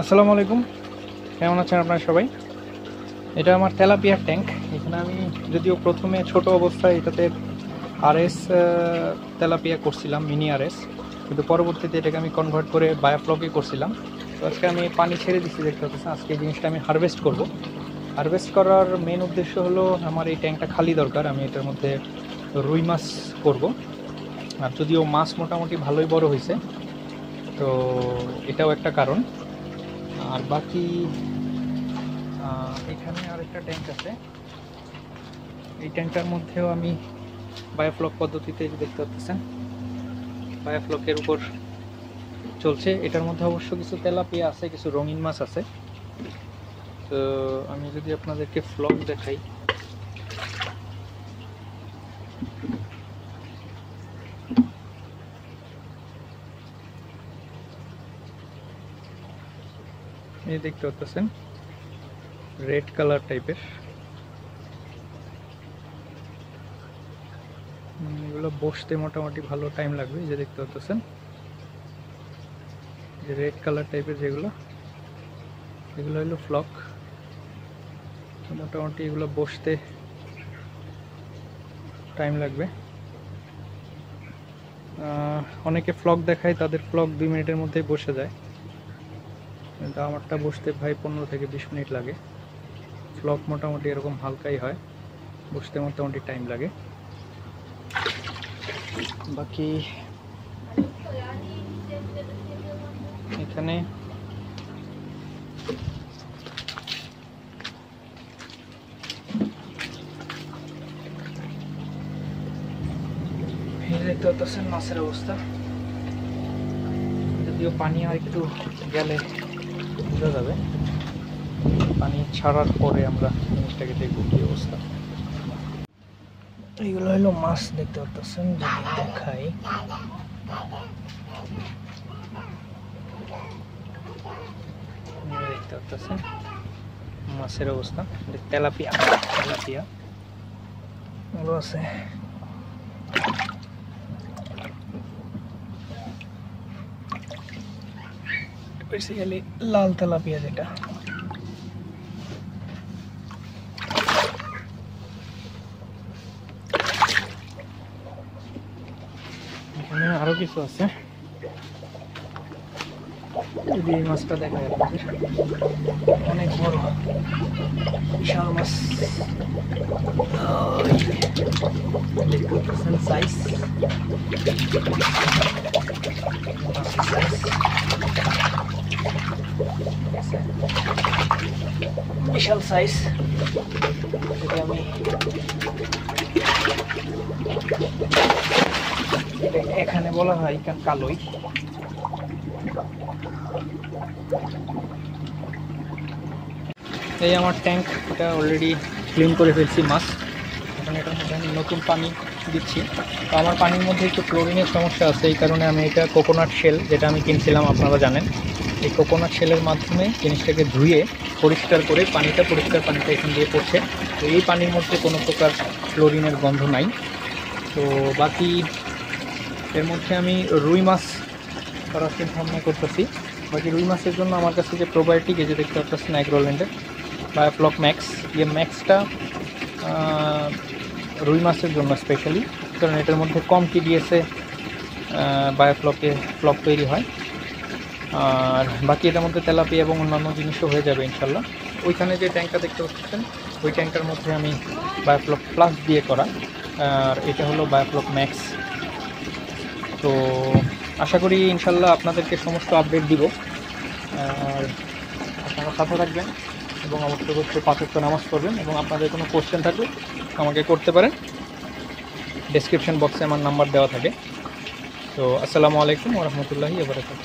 আসসালামু আলাইকুম, কেমন আছেন আপনারা সবাই? এটা আমার তেলাপিয়ার ট্যাঙ্ক। এখানে আমি যদিও প্রথমে ছোট অবস্থায় এটাতে আরএস তেলাপিয়া করছিলাম, মিনি আরএস, কিন্তু পরবর্তীতে এটাকে আমি কনভার্ট করে বায়োফ্লকে করছিলাম। তো আজকে আমি পানি ছেড়ে দিচ্ছি, দেখতে পাচ্ছেন। আজকে এই জিনিসটা আমি হারভেস্ট করব। হারভেস্ট করার মেন উদ্দেশ্য হলো আমার এই ট্যাঙ্কটা খালি দরকার, আমি এটার মধ্যে রুই মাছ করব। আর যদিও মাছ মোটামুটি ভালোই বড় হয়েছে, তো এটাও একটা কারণ। আর বাকি এখানে আরেকটা ট্যাঙ্ক আছে, এই ট্যাঙ্কটার মধ্যেও আমি বায়োফ্লক পদ্ধতিতে দেখতে পাচ্ছেন বায়োফ্লকের উপর চলছে। এটার মধ্যে অবশ্য কিছু তেলাপিয়া আছে, কিছু রঙিন মাছ আছে। তো আমি যদি আপনাদেরকে ফ্লক দেখাই, এই দেখতে পাচ্ছেন রেড কালার টাইপের, এগুলো বসতে মোটামুটি ভালো টাইম লাগবে। এই যে দেখতে পাচ্ছেন যে রেড কালার টাইপের যেগুলো, এগুলো হলো ফ্লক। মোটামুটি এগুলো বসতে টাইম লাগবে। অনেকে ফ্লক দেখায়, তাদের ফ্লক 2 মিনিটের মধ্যেই বসে যায়, কিন্তু আমারটা বসতে ভাই 15 থেকে 20 মিনিট লাগে। ফ্লক মোটামুটি এরকম হালকাই হয়, বসতে মোটামুটি টাইম লাগে। বাকি এখানে দেখতে পাচ্ছেন মাছের অবস্থা। যদিও পানি আর একটু গেলে বোঝা যাবে, পানি ছাড়ার পরে আমরা জিনিসটাকে দেখবো কি অবস্থা। এইগুলো হলো মাছ, দেখতে পাচ্ছেন। যদি দেখাই, দেখতে পাচ্ছেন মাছের অবস্থা। তেলাপিয়া তেলাপিয়া এগুলো আছে। বেসিক্যালি লাল তেলাপিয়া, যেটা এখানে আরো কিছু আছে। যদি এই মাছটা দেখা যায়, অনেক বড় বিশাল মাছ, সাইজ বিশাল সাইজ। আমি এখানে বলা হয় কালই। এই আমার ট্যাঙ্ক, এটা অলরেডি ক্লিন করে ফেলছি মাছ। এখন এটার মধ্যে আমি নতুন পানি দিচ্ছি। তো আমার পানির মধ্যে একটু ক্লোরিনের সমস্যা আছে, এই কারণে আমি এটা কোকোনাট শেল, যেটা আমি কিনছিলাম আপনারা জানেন, এই কোকোনাট শেলের মাধ্যমে জিনিসটাকে ধুয়ে পরিষ্কার করে পরিষ্কার পানিটা এখান দিয়ে পড়ছে। তো এই পানির মধ্যে কোনো প্রকার ক্লোরিনের গন্ধ নাই। তো বাকি এর মধ্যে আমি রুই মাছ করার চিন্তা ভাবনা করতেছি। বাকি রুই মাছের জন্য আমার কাছে যে প্রোবায়োটিক, এই যে দেখতে পাচ্ছেন অ্যাগ্রোল্যান্ডের বায়োফ্লক ম্যাক্স, এই ম্যাক্সটা রুই মাছের জন্য স্পেশালি, কারণ এটার মধ্যে কম টিডিএসে ফ্লক তৈরি হয়। আর বাকি এটার মধ্যে তেলাপিয়া এবং অন্যান্য জিনিসও হয়ে যাবে ইনশাল্লাহ। ওইখানে যে ট্যাঙ্কটা দেখতে পাচ্ছেন, ওই ট্যাঙ্কটার মধ্যে আমি বায়োফ্লক প্লাস দিয়ে করা, আর এটা হলো বায়োফ্লক ম্যাক্স। তো আশা করি ইনশাল্লাহ আপনাদেরকে সমস্ত আপডেট দিব। আর আপনারা সাথে থাকবেন এবং অবশ্যই 5 ওয়াক্ত নামাজ পড়বেন, এবং আপনাদের কোনো কোশ্চেন থাকলে আমাকে করতে পারেন। ডেসক্রিপশন বক্সে আমার নাম্বার দেওয়া থাকে। তো আসসালামু আলাইকুম ওয়া রাহমাতুল্লাহি ওয়া বারাকাতুহু।